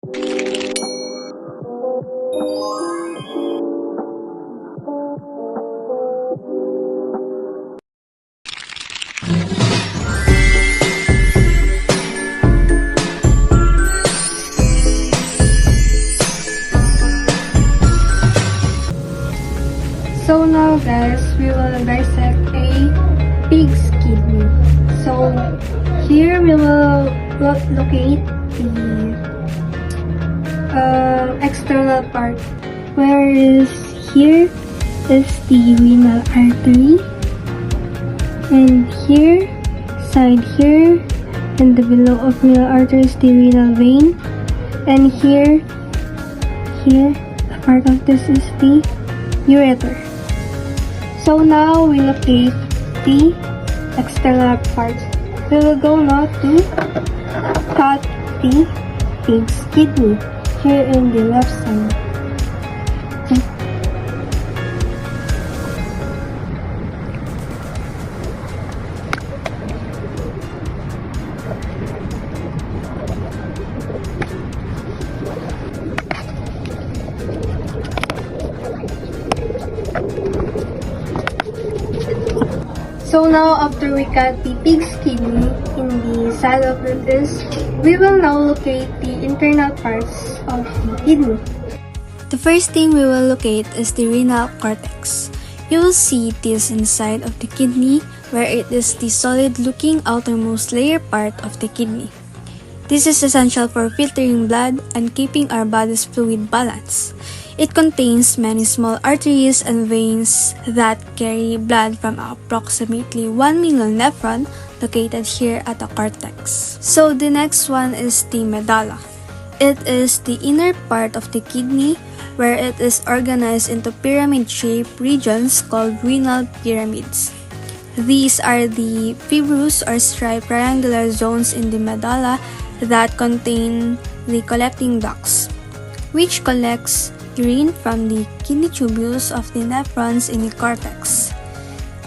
So now guys, we will dissect a pig's kidney. So here we will locate the external part, whereas here is the renal artery, and here, side here, and the below of renal artery is the renal vein, and here, a part of this is the ureter. So now we locate the external parts. We will go now to cut the pig's kidney here in the left side. Okay. So now after we cut the pig's kidney in the side of this, we will now locate the internal parts of the kidney. The first thing we will locate is the renal cortex. You will see this inside of the kidney, where it is the solid-looking outermost layer part of the kidney. This is essential for filtering blood and keeping our body's fluid balance. It contains many small arteries and veins that carry blood from approximately 1 million nephron located here at the cortex. So the next one is the medulla. It is the inner part of the kidney where it is organized into pyramid-shaped regions called renal pyramids. These are the fibrous or striped triangular zones in the medulla that contain the collecting ducts, which collects urine from the kidney tubules of the nephrons in the cortex.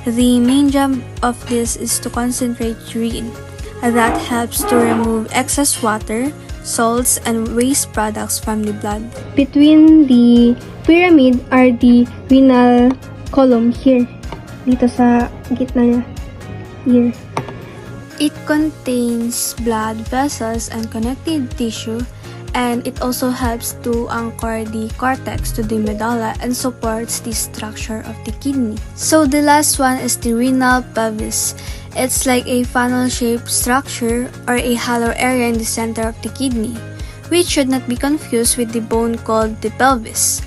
The main job of this is to concentrate urine that helps to remove excess water, salts, and waste products from the blood. Between the pyramid are the renal column here. Dito sa gitna niya. Here. It contains blood vessels and connective tissue, and it also helps to anchor the cortex to the medulla and supports the structure of the kidney. So the last one is the renal pelvis. It's like a funnel-shaped structure or a hollow area in the center of the kidney, which should not be confused with the bone called the pelvis.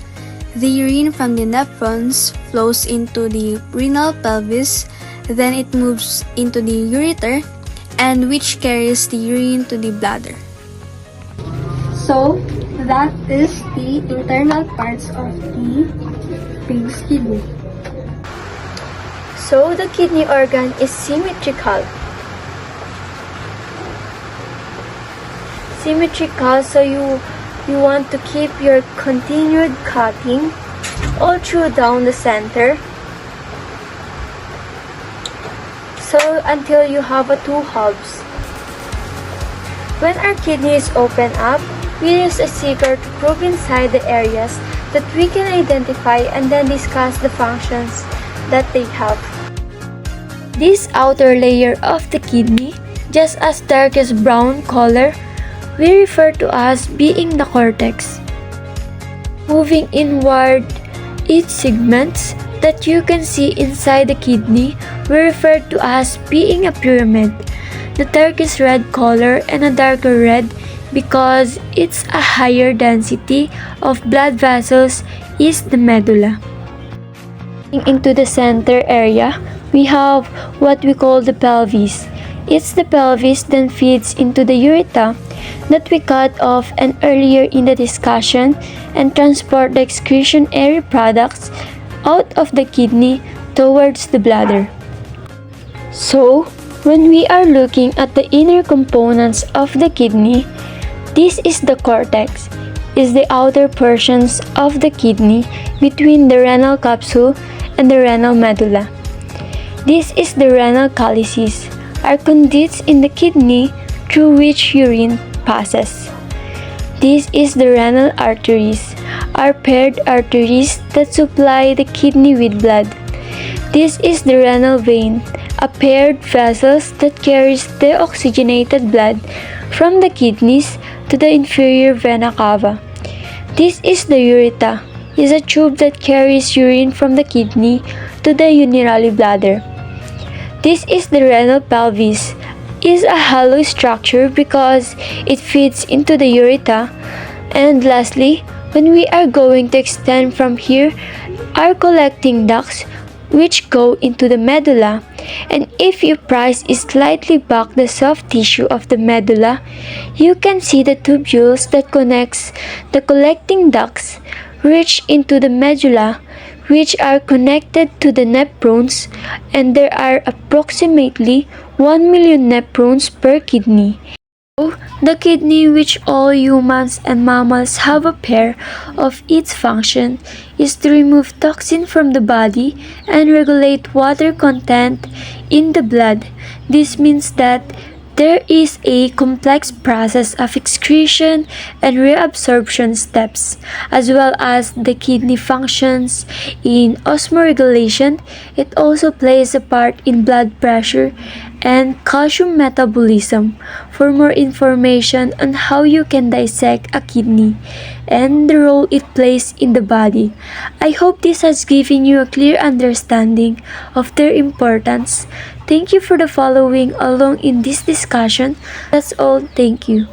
The urine from the nephrons flows into the renal pelvis, then it moves into the ureter, and which carries the urine to the bladder. So that is the internal parts of the pig's kidney. So the kidney organ is symmetrical. So you want to keep your continued cutting all through down the center. So until you have two hubs. When our kidney is opened up, we use a seeker to probe inside the areas that we can identify and then discuss the functions that they have. This outer layer of the kidney, just as darkest brown color, we refer to as being the cortex. Moving inward, each segments that you can see inside the kidney we refer to as being a pyramid. The darkest red color and a darker red because it's a higher density of blood vessels is the medulla. Into the center area, we have what we call the pelvis. It's the pelvis then feeds into the ureter that we cut off and earlier in the discussion and transport the excretionary products out of the kidney towards the bladder. So, when we are looking at the inner components of the kidney, this is the cortex, is the outer portions of the kidney between the renal capsule and the renal medulla. This is the renal calyces, are conduits in the kidney through which urine passes. This is the renal arteries, are paired arteries that supply the kidney with blood. This is the renal vein, a paired vessels that carries the oxygenated blood from the kidneys to the inferior vena cava. This is the ureter, is a tube that carries urine from the kidney to the urinary bladder. This is the renal pelvis, is a hollow structure because it feeds into the ureter. And lastly, when we are going to extend from here, are collecting ducts which go into the medulla. And if you prise slightly back the soft tissue of the medulla, you can see the tubules that connects the collecting ducts reach into the medulla, which are connected to the nephrons, and there are approximately 1 million nephrons per kidney. The kidney, which all humans and mammals have a pair of its function, is to remove toxin from the body and regulate water content in the blood. This means that there is a complex process of excretion and reabsorption steps, as well as the kidney functions in osmoregulation. It also plays a part in blood pressure and calcium metabolism. For more information on how you can dissect a kidney and the role it plays in the body, I hope this has given you a clear understanding of their importance. Thank you for the following along in this discussion. That's all. Thank you.